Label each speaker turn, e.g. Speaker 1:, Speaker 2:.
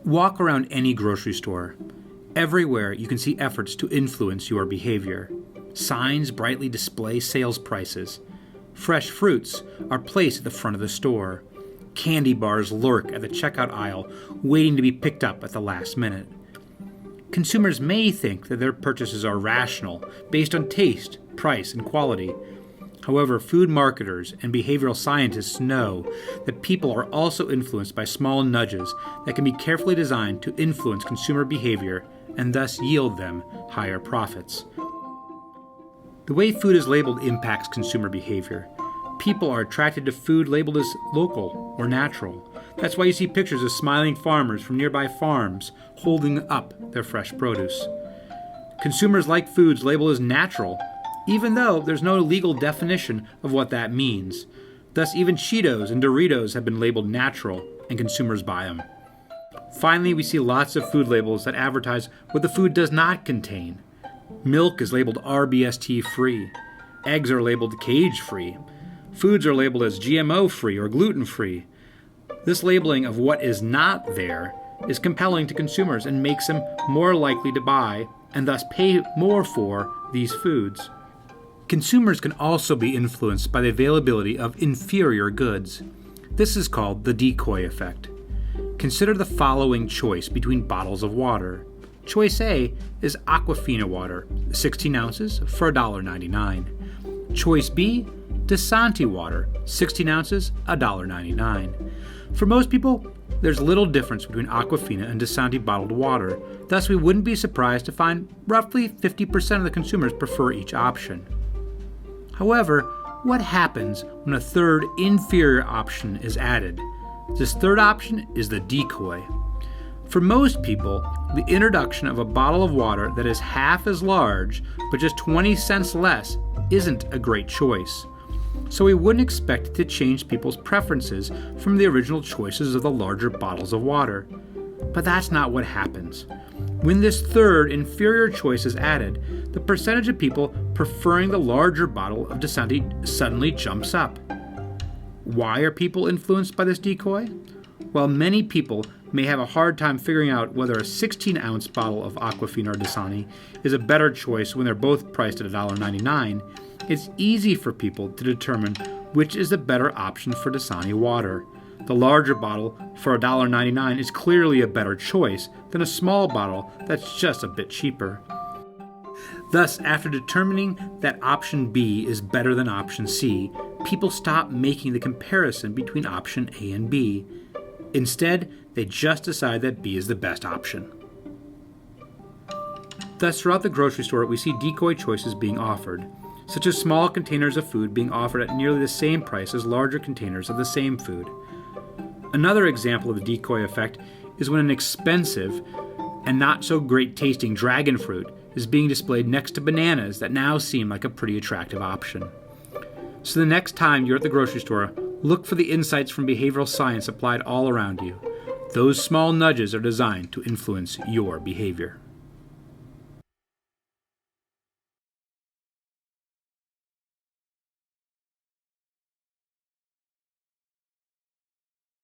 Speaker 1: Walk around any grocery store. Everywhere you can see efforts to influence your behavior. Signs brightly display sales prices. Fresh fruits are placed at the front of the store. Candy bars lurk at the checkout aisle, waiting to be picked up at the last minute. Consumers may think that their purchases are rational, based on taste, price, and quality. However, food marketers and behavioral scientists know that people are also influenced by small nudges that can be carefully designed to influence consumer behavior and thus yield them higher profits. The way food is labeled impacts consumer behavior. People are attracted to food labeled as local or natural. That's why you see pictures of smiling farmers from nearby farms holding up their fresh produce. Consumers like foods labeled as natural, even though there's no legal definition of what that means. Thus, even Cheetos and Doritos have been labeled natural, and consumers buy them. Finally, we see lots of food labels that advertise what the food does not contain. Milk is labeled RBST-free. Eggs are labeled cage-free. Foods are labeled as GMO-free or gluten-free. This labeling of what is not there is compelling to consumers and makes them more likely to buy and thus pay more for these foods. Consumers can also be influenced by the availability of inferior goods. This is called the decoy effect. Consider the following choice between bottles of water. Choice A is Aquafina water, 16 ounces for $1.99. Choice B, Desanti water, 16 ounces, $1.99. For most people, there's little difference between Aquafina and Desanti bottled water, thus we wouldn't be surprised to find roughly 50% of the consumers prefer each option. However, what happens when a third inferior option is added? This third option is the decoy. For most people, the introduction of a bottle of water that is half as large but just 20 cents less isn't a great choice. So we wouldn't expect it to change people's preferences from the original choices of the larger bottles of water. But that's not what happens. When this third inferior choice is added, the percentage of people preferring the larger bottle of Desanti suddenly jumps up. Why are people influenced by this decoy? While many people may have a hard time figuring out whether a 16-ounce bottle of Aquafina or Desanti is a better choice when they're both priced at $1.99, it's easy for people to determine which is the better option for Desanti water. The larger bottle for $1.99 is clearly a better choice than a small bottle that's just a bit cheaper. Thus, after determining that option B is better than option C, people stop making the comparison between option A and B. Instead, they just decide that B is the best option. Thus, throughout the grocery store, we see decoy choices being offered, such as small containers of food being offered at nearly the same price as larger containers of the same food. Another example of the decoy effect is when an expensive and not so great tasting dragon fruit is being displayed next to bananas that now seem like a pretty attractive option. So the next time you're at the grocery store, look for the insights from behavioral science applied all around you. Those small nudges are designed to influence your behavior.